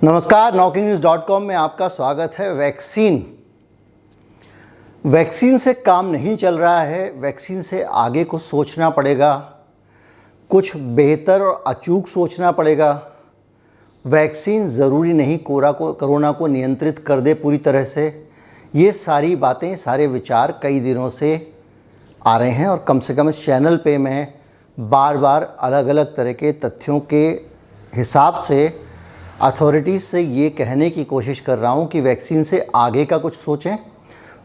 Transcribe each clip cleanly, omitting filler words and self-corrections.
नमस्कार, NaukingNews.com में आपका स्वागत है। वैक्सीन से काम नहीं चल रहा है। वैक्सीन से आगे कुछ सोचना पड़ेगा, कुछ बेहतर और अचूक सोचना पड़ेगा। वैक्सीन ज़रूरी नहीं कोरोना को नियंत्रित कर दे पूरी तरह से। ये सारी बातें, सारे विचार कई दिनों से आ रहे हैं और कम से कम इस चैनल पे मैं बार बार अलग अलग तरह के तथ्यों के हिसाब से अथॉरिटीज़ से ये कहने की कोशिश कर रहा हूँ कि वैक्सीन से आगे का कुछ सोचें,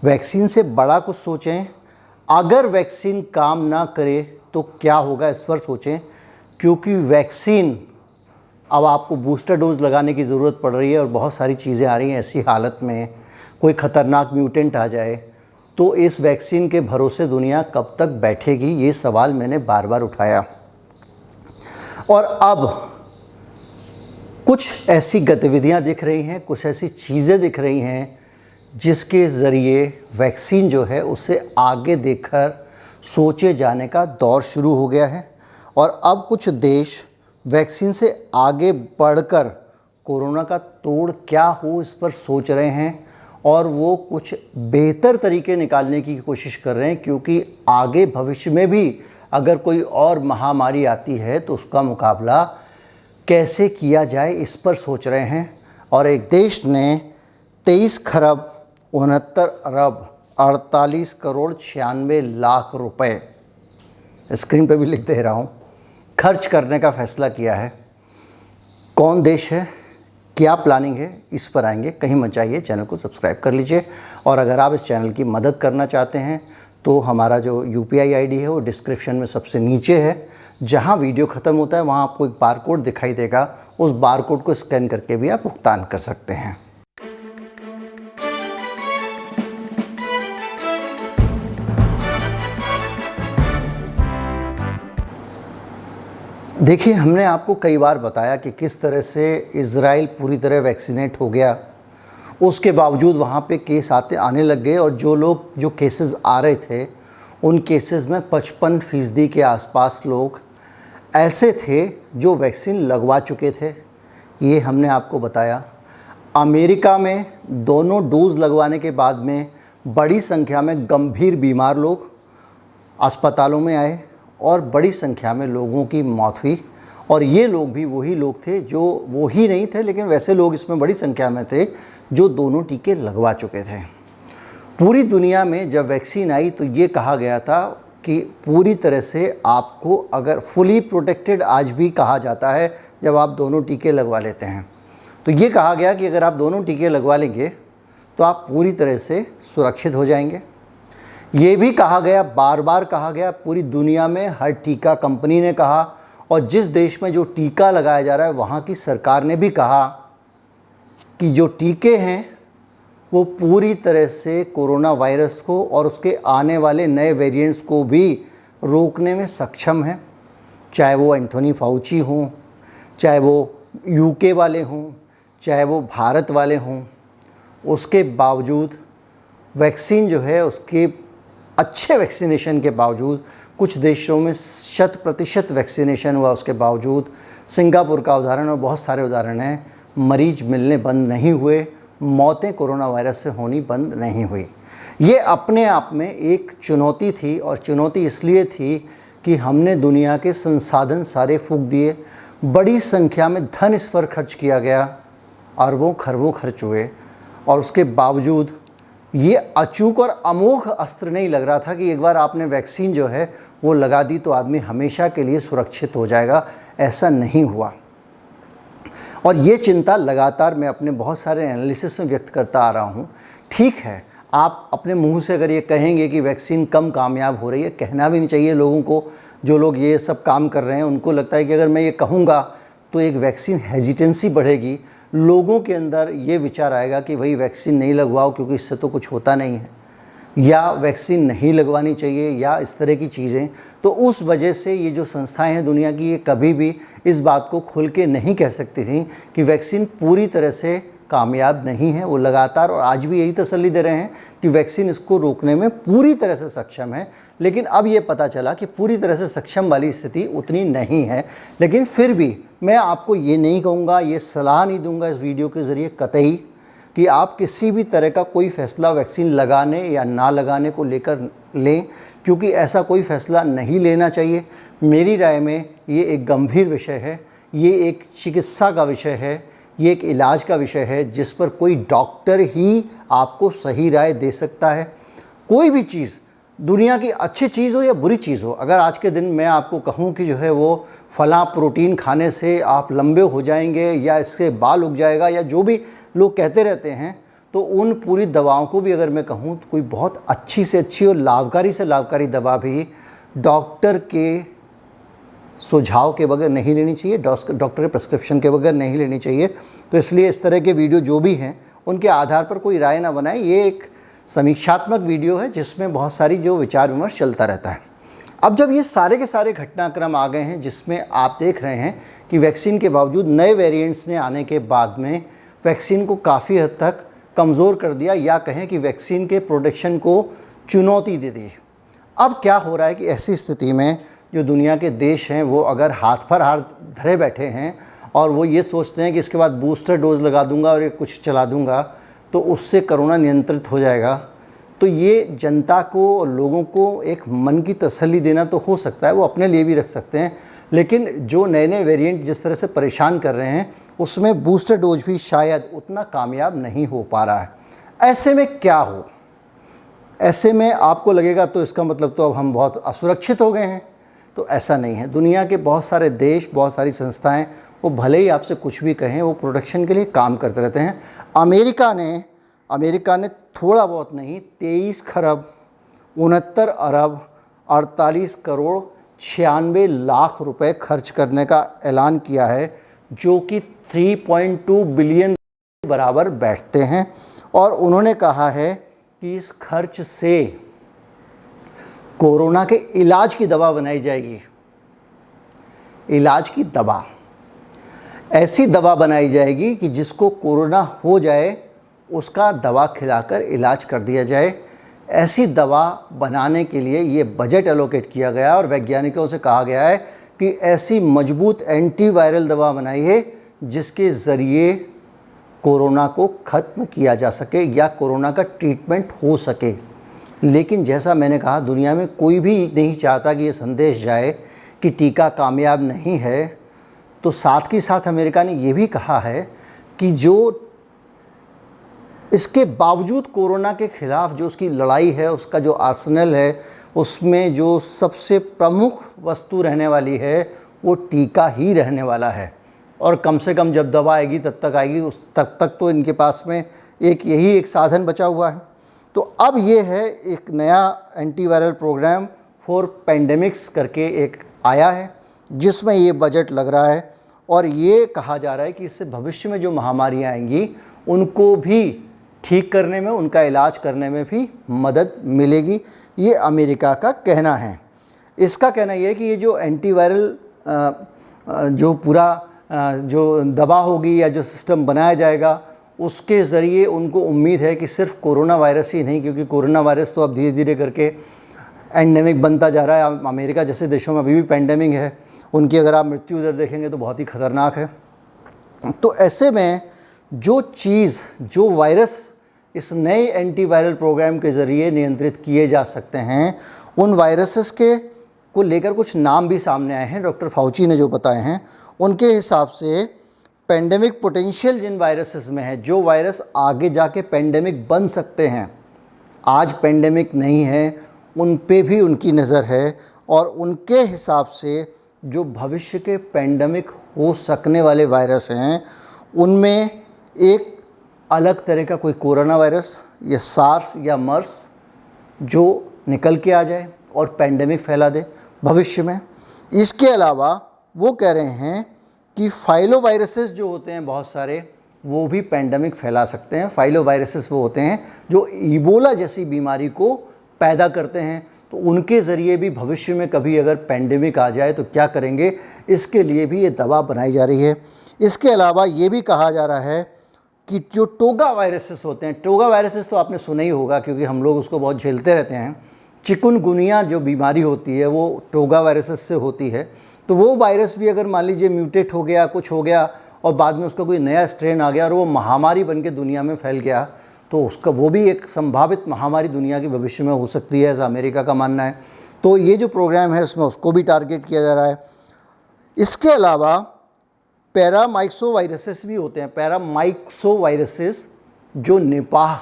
वैक्सीन से बड़ा कुछ सोचें। अगर वैक्सीन काम ना करे तो क्या होगा, इस पर सोचें। क्योंकि वैक्सीन अब आपको बूस्टर डोज लगाने की ज़रूरत पड़ रही है और बहुत सारी चीज़ें आ रही हैं। ऐसी हालत में कोई ख़तरनाक म्यूटेंट आ जाए तो इस वैक्सीन के भरोसे दुनिया कब तक बैठेगी, ये सवाल मैंने बार बार उठाया। और अब कुछ ऐसी गतिविधियां दिख रही हैं, कुछ ऐसी चीज़ें दिख रही हैं जिसके ज़रिए वैक्सीन जो है उसे आगे देखकर सोचे जाने का दौर शुरू हो गया है। और अब कुछ देश वैक्सीन से आगे बढ़कर कोरोना का तोड़ क्या हो इस पर सोच रहे हैं और वो कुछ बेहतर तरीके निकालने की कोशिश कर रहे हैं। क्योंकि आगे भविष्य में भी अगर कोई और महामारी आती है तो उसका मुकाबला कैसे किया जाए, इस पर सोच रहे हैं। और एक देश ने 23 खरब 69 अरब 48 करोड़ 96 लाख रुपए, स्क्रीन पे भी लिख दे रहा हूँ, खर्च करने का फैसला किया है। कौन देश है, क्या प्लानिंग है, इस पर आएंगे। कहीं मत जाइए, चैनल को सब्सक्राइब कर लीजिए। और अगर आप इस चैनल की मदद करना चाहते हैं तो हमारा जो UPI ID है वो डिस्क्रिप्शन में सबसे नीचे है। जहां वीडियो ख़त्म होता है वहां आपको एक बारकोड दिखाई देगा, उस बारकोड को स्कैन करके भी आप भुगतान कर सकते हैं। देखिए, हमने आपको कई बार बताया कि किस तरह से इज़राइल पूरी तरह वैक्सीनेट हो गया, उसके बावजूद वहाँ पे केस आने लग गए। और जो केसेस आ रहे थे उन केसेस में 55% के आसपास लोग ऐसे थे जो वैक्सीन लगवा चुके थे। ये हमने आपको बताया। अमेरिका में दोनों डोज लगवाने के बाद में बड़ी संख्या में गंभीर बीमार लोग अस्पतालों में आए और बड़ी संख्या में लोगों की मौत हुई। और ये लोग भी वही लोग थे जो वो ही नहीं थे, लेकिन वैसे लोग इसमें बड़ी संख्या में थे जो दोनों टीके लगवा चुके थे। पूरी दुनिया में जब वैक्सीन आई तो ये कहा गया था कि पूरी तरह से आपको, अगर फुली प्रोटेक्टेड आज भी कहा जाता है जब आप दोनों टीके लगवा लेते हैं, तो ये कहा गया कि अगर आप दोनों टीके लगवा लेंगे तो आप पूरी तरह से सुरक्षित हो जाएंगे। ये भी कहा गया, बार बार कहा गया, पूरी दुनिया में हर टीका कंपनी ने कहा और जिस देश में जो टीका लगाया जा रहा है वहाँ की सरकार ने भी कहा कि जो टीके हैं वो पूरी तरह से कोरोना वायरस को और उसके आने वाले नए वेरिएंट्स को भी रोकने में सक्षम है। चाहे वो एंथोनी फाउची हों, चाहे वो UK वाले हों, चाहे वो भारत वाले हों, उसके बावजूद वैक्सीन जो है उसके अच्छे वैक्सीनेशन के बावजूद, कुछ देशों में 100% वैक्सीनेशन हुआ उसके बावजूद, सिंगापुर का उदाहरण और बहुत सारे उदाहरण हैं, मरीज मिलने बंद नहीं हुए, मौतें कोरोना वायरस से होनी बंद नहीं हुई। ये अपने आप में एक चुनौती थी और चुनौती इसलिए थी कि हमने दुनिया के संसाधन सारे फूंक दिए, बड़ी संख्या में धन इस पर खर्च किया गया, अरबों खरबों खर्च हुए और उसके बावजूद ये अचूक और अमोघ अस्त्र नहीं लग रहा था कि एक बार आपने वैक्सीन जो है वो लगा दी तो आदमी हमेशा के लिए सुरक्षित हो जाएगा। ऐसा नहीं हुआ और ये चिंता लगातार मैं अपने बहुत सारे एनालिसिस में व्यक्त करता आ रहा हूँ। ठीक है, आप अपने मुंह से अगर ये कहेंगे कि वैक्सीन कम कामयाब हो रही है, कहना भी नहीं चाहिए लोगों को। जो लोग ये सब काम कर रहे हैं उनको लगता है कि अगर मैं ये कहूँगा तो एक वैक्सीन हेजिटेंसी बढ़ेगी, लोगों के अंदर ये विचार आएगा कि भाई वैक्सीन नहीं लगवाओ क्योंकि इससे तो कुछ होता नहीं है, या वैक्सीन नहीं लगवानी चाहिए, या इस तरह की चीज़ें। तो उस वजह से ये जो संस्थाएं हैं दुनिया की, ये कभी भी इस बात को खुल के नहीं कह सकती थी कि वैक्सीन पूरी तरह से कामयाब नहीं है। वो लगातार और आज भी यही तसल्ली दे रहे हैं कि वैक्सीन इसको रोकने में पूरी तरह से सक्षम है, लेकिन अब ये पता चला कि पूरी तरह से सक्षम वाली स्थिति उतनी नहीं है। लेकिन फिर भी मैं आपको ये नहीं कहूँगा, ये सलाह नहीं दूंगा इस वीडियो के ज़रिए कतई कि आप किसी भी तरह का कोई फ़ैसला वैक्सीन लगाने या ना लगाने को लेकर लें, क्योंकि ऐसा कोई फ़ैसला नहीं लेना चाहिए। मेरी राय में ये एक गंभीर विषय है, ये एक चिकित्सा का विषय है, ये एक इलाज का विषय है जिस पर कोई डॉक्टर ही आपको सही राय दे सकता है। कोई भी चीज़, दुनिया की अच्छी चीज़ हो या बुरी चीज़ हो, अगर आज के दिन मैं आपको कहूँ कि जो है वो फलां प्रोटीन खाने से आप लंबे हो जाएंगे या इसके बाल उग जाएगा या जो भी लोग कहते रहते हैं, तो उन पूरी दवाओं को भी अगर मैं कहूँ तो कोई बहुत अच्छी से अच्छी और लाभकारी से लाभकारी दवा भी डॉक्टर के सुझाव के बगैर नहीं लेनी चाहिए, डॉक्टर के प्रिस्क्रिप्शन के बगैर नहीं लेनी चाहिए। तो इसलिए इस तरह के वीडियो जो भी हैं उनके आधार पर कोई राय ना बनाएं। ये एक समीक्षात्मक वीडियो है जिसमें बहुत सारी जो विचार विमर्श चलता रहता है। अब जब ये सारे के सारे घटनाक्रम आ गए हैं जिसमें आप देख रहे हैं कि वैक्सीन के बावजूद नए वेरिएंट्स ने आने के बाद में वैक्सीन को काफ़ी हद तक कमज़ोर कर दिया, या कहें कि वैक्सीन के प्रोटेक्शन को चुनौती दे दी। अब क्या हो रहा है कि ऐसी स्थिति में जो दुनिया के देश हैं वो अगर हाथ पर हाथ धरे बैठे हैं और वो ये सोचते हैं कि इसके बाद बूस्टर डोज लगा दूंगा और ये कुछ चला दूंगा तो उससे कोरोना नियंत्रित हो जाएगा, तो ये जनता को और लोगों को एक मन की तसल्ली देना तो हो सकता है, वो अपने लिए भी रख सकते हैं, लेकिन जो नए नए वेरिएंट जिस तरह से परेशान कर रहे हैं उसमें बूस्टर डोज भी शायद उतना कामयाब नहीं हो पा रहा है। ऐसे में क्या हो, ऐसे में आपको लगेगा तो इसका मतलब तो अब हम बहुत असुरक्षित हो गए हैं, तो ऐसा नहीं है। दुनिया के बहुत सारे देश, बहुत सारी संस्थाएं, वो भले ही आपसे कुछ भी कहें, वो प्रोटेक्शन के लिए काम करते रहते हैं। अमेरिका ने थोड़ा बहुत नहीं 23 खरब 69 अरब 48 करोड़ 96 लाख रुपए खर्च करने का ऐलान किया है, जो कि 3.2 बिलियन के बराबर बैठते हैं। और उन्होंने कहा है कि इस खर्च से कोरोना के इलाज की दवा बनाई जाएगी। इलाज की दवा, ऐसी दवा बनाई जाएगी कि जिसको कोरोना हो जाए उसका दवा खिलाकर इलाज कर दिया जाए। ऐसी दवा बनाने के लिए ये बजट एलोकेट किया गया और वैज्ञानिकों से कहा गया है कि ऐसी मजबूत एंटीवायरल दवा बनाइए जिसके ज़रिए कोरोना को ख़त्म किया जा सके या कोरोना का ट्रीटमेंट हो सके। लेकिन जैसा मैंने कहा, दुनिया में कोई भी नहीं चाहता कि ये संदेश जाए कि टीका कामयाब नहीं है। तो साथ ही साथ अमेरिका ने ये भी कहा है कि जो इसके बावजूद कोरोना के ख़िलाफ़ जो उसकी लड़ाई है, उसका जो आर्सेनल है, उसमें जो सबसे प्रमुख वस्तु रहने वाली है वो टीका ही रहने वाला है। और कम से कम जब दवा आएगी तब तक आएगी, उस तक तो इनके पास में यही एक साधन बचा हुआ है। तो अब ये है एक नया एंटीवायरल प्रोग्राम फॉर पेंडेमिक्स करके एक आया है जिसमें ये बजट लग रहा है और ये कहा जा रहा है कि इससे भविष्य में जो महामारियाँ आएंगी उनको भी ठीक करने में, उनका इलाज करने में भी मदद मिलेगी, ये अमेरिका का कहना है। इसका कहना ये है कि ये जो एंटीवायरल जो पूरा जो दवा होगी या जो सिस्टम बनाया जाएगा उसके ज़रिए उनको उम्मीद है कि सिर्फ कोरोना वायरस ही नहीं, क्योंकि कोरोना वायरस तो अब धीरे धीरे करके एंडेमिक बनता जा रहा है। अमेरिका जैसे देशों में अभी भी पेंडेमिक है, उनकी अगर आप मृत्यु दर देखेंगे तो बहुत ही ख़तरनाक है। तो ऐसे में जो वायरस इस नए एंटीवायरल प्रोग्राम के ज़रिए नियंत्रित किए जा सकते हैं, उन वायरसेस को लेकर कुछ नाम भी सामने आए हैं। डॉक्टर फाउची ने जो बताए हैं उनके हिसाब से पेंडेमिक पोटेंशियल जिन वायरसेस में है, जो वायरस आगे जाके पेंडेमिक बन सकते हैं, आज पेंडेमिक नहीं है, उन पे भी उनकी नज़र है। और उनके हिसाब से जो भविष्य के पेंडेमिक हो सकने वाले वायरस हैं उनमें एक अलग तरह का कोई कोरोना वायरस या सार्स या मर्स जो निकल के आ जाए और पेंडेमिक फैला दे भविष्य में। इसके अलावा वो कह रहे हैं कि फाइलोवायरसेस जो होते हैं बहुत सारे, वो भी पेंडेमिक फैला सकते हैं। फाइलोवायरसेस वो होते हैं जो इबोला जैसी बीमारी को पैदा करते हैं, तो उनके ज़रिए भी भविष्य में कभी अगर पेंडेमिक आ जाए तो क्या करेंगे, इसके लिए भी ये दवा बनाई जा रही है। इसके अलावा ये भी कहा जा रहा है कि जो टोगा वायरसेस होते हैं, टोगा वायरसेस तो आपने सुना ही होगा क्योंकि हम लोग उसको बहुत झेलते रहते हैं। चिकुनगुनिया जो बीमारी होती है वो टोगा वायरसेस से होती है। तो वो वायरस भी अगर मान लीजिए म्यूटेट हो गया, कुछ हो गया और बाद में उसका कोई नया स्ट्रेन आ गया और वो महामारी बन के दुनिया में फैल गया, तो उसका वो भी एक संभावित महामारी दुनिया के भविष्य में हो सकती है, ऐसा अमेरिका का मानना है। तो ये जो प्रोग्राम है उसमें उसको भी टारगेट किया जा रहा है। इसके अलावा पैरामाइक्सो वायरसेस भी होते हैं, पैरामाइक्सो वायरसेस जो निपाह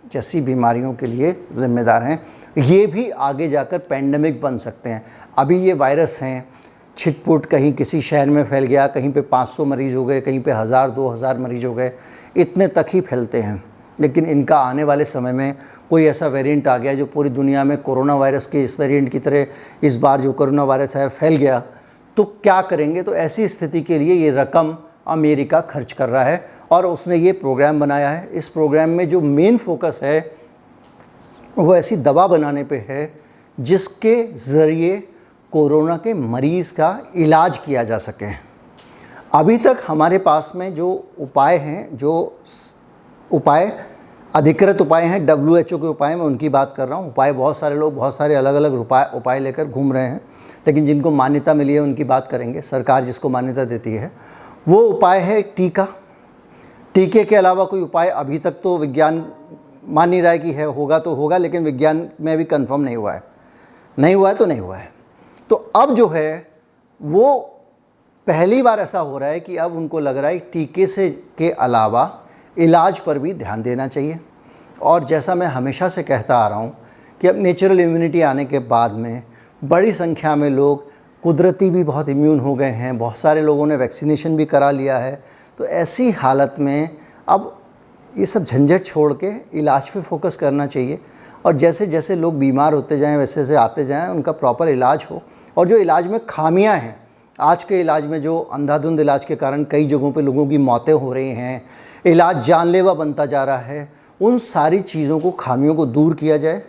जैसी बीमारियों के लिए ज़िम्मेदार हैं। ये भी आगे जाकर पैंडेमिक बन सकते हैं। अभी ये वायरस हैं, छिटपुट कहीं किसी शहर में फैल गया, कहीं पे 500 मरीज़ हो गए, कहीं पे 1000-2000 मरीज़ हो गए, इतने तक ही फैलते हैं। लेकिन इनका आने वाले समय में कोई ऐसा वेरिएंट आ गया जो पूरी दुनिया में कोरोना वायरस के इस वेरिएंट की तरह इस बार जो कोरोना वायरस है फैल गया, तो क्या करेंगे? तो ऐसी स्थिति के लिए ये रकम अमेरिका खर्च कर रहा है और उसने ये प्रोग्राम बनाया है। इस प्रोग्राम में जो मेन फोकस है वो ऐसी दवा बनाने पे है जिसके ज़रिए कोरोना के मरीज़ का इलाज किया जा सके। अभी तक हमारे पास में जो उपाय हैं, जो उपाय अधिकृत उपाय हैं, WHO के उपाय, मैं उनकी बात कर रहा हूँ। उपाय बहुत सारे लोग बहुत सारे अलग अलग उपाय लेकर घूम रहे हैं, लेकिन जिनको मान्यता मिली है उनकी बात करेंगे। सरकार जिसको मान्यता देती है वो उपाय है टीका। टीके के अलावा कोई उपाय अभी तक तो विज्ञान मान नहीं रहा है कि है, होगा तो होगा, लेकिन विज्ञान में भी कंफर्म नहीं हुआ है। नहीं हुआ है तो नहीं हुआ है। तो अब जो है वो पहली बार ऐसा हो रहा है कि अब उनको लग रहा है टीके से के अलावा इलाज पर भी ध्यान देना चाहिए। और जैसा मैं हमेशा से कहता आ रहा हूँ कि अब नेचुरल इम्यूनिटी आने के बाद में बड़ी संख्या में लोग कुदरती भी बहुत इम्यून हो गए हैं, बहुत सारे लोगों ने वैक्सीनेशन भी करा लिया है। तो ऐसी हालत में अब ये सब झंझट छोड़ के इलाज पे फोकस करना चाहिए और जैसे जैसे लोग बीमार होते जाएं वैसे वैसे आते जाएं, उनका प्रॉपर इलाज हो। और जो इलाज में खामियां हैं, आज के इलाज में जो अंधाधुंध इलाज के कारण कई जगहों पे लोगों की मौतें हो रही हैं, इलाज जानलेवा बनता जा रहा है, उन सारी चीज़ों को, खामियों को दूर किया जाए,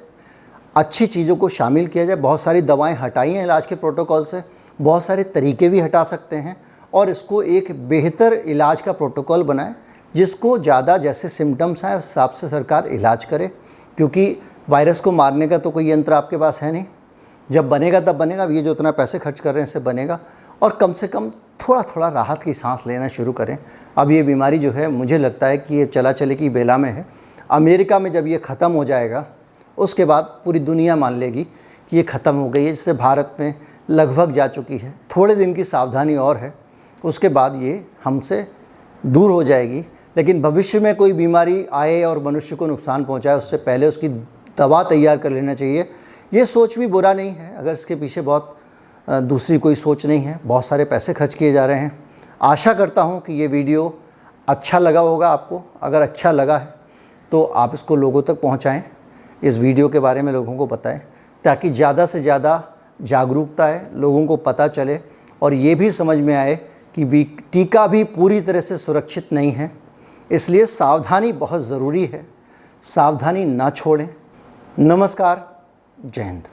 अच्छी चीज़ों को शामिल किया जाए। बहुत सारी दवाएं हटाई हैं इलाज के प्रोटोकॉल से, बहुत सारे तरीके भी हटा सकते हैं और इसको एक बेहतर इलाज का प्रोटोकॉल बनाएं जिसको ज़्यादा जैसे सिम्टम्स आए उस हिसाब से सरकार इलाज करे। क्योंकि वायरस को मारने का तो कोई यंत्र आपके पास है नहीं, जब बनेगा तब बनेगा। ये जो इतना पैसे खर्च कर रहे हैं इससे बनेगा और कम से कम थोड़ा थोड़ा राहत की सांस लेना शुरू करें। अब ये बीमारी जो है मुझे लगता है कि ये चला चले की बेला में है। अमेरिका में जब ये ख़त्म हो जाएगा उसके बाद पूरी दुनिया मान लेगी कि ये ख़त्म हो गई है, जिससे भारत में लगभग जा चुकी है। थोड़े दिन की सावधानी और है, उसके बाद ये हमसे दूर हो जाएगी। लेकिन भविष्य में कोई बीमारी आए और मनुष्य को नुकसान पहुंचाए उससे पहले उसकी दवा तैयार कर लेना चाहिए। ये सोच भी बुरा नहीं है अगर इसके पीछे बहुत दूसरी कोई सोच नहीं है। बहुत सारे पैसे खर्च किए जा रहे हैं। आशा करता हूँ कि ये वीडियो अच्छा लगा होगा आपको। अगर अच्छा लगा है तो आप इसको लोगों तक पहुँचाएँ, इस वीडियो के बारे में लोगों को बताएं ताकि ज़्यादा से ज़्यादा जागरूकता है, लोगों को पता चले और ये भी समझ में आए कि टीका भी पूरी तरह से सुरक्षित नहीं है। इसलिए सावधानी बहुत ज़रूरी है, सावधानी ना छोड़ें। नमस्कार, जय हिंद।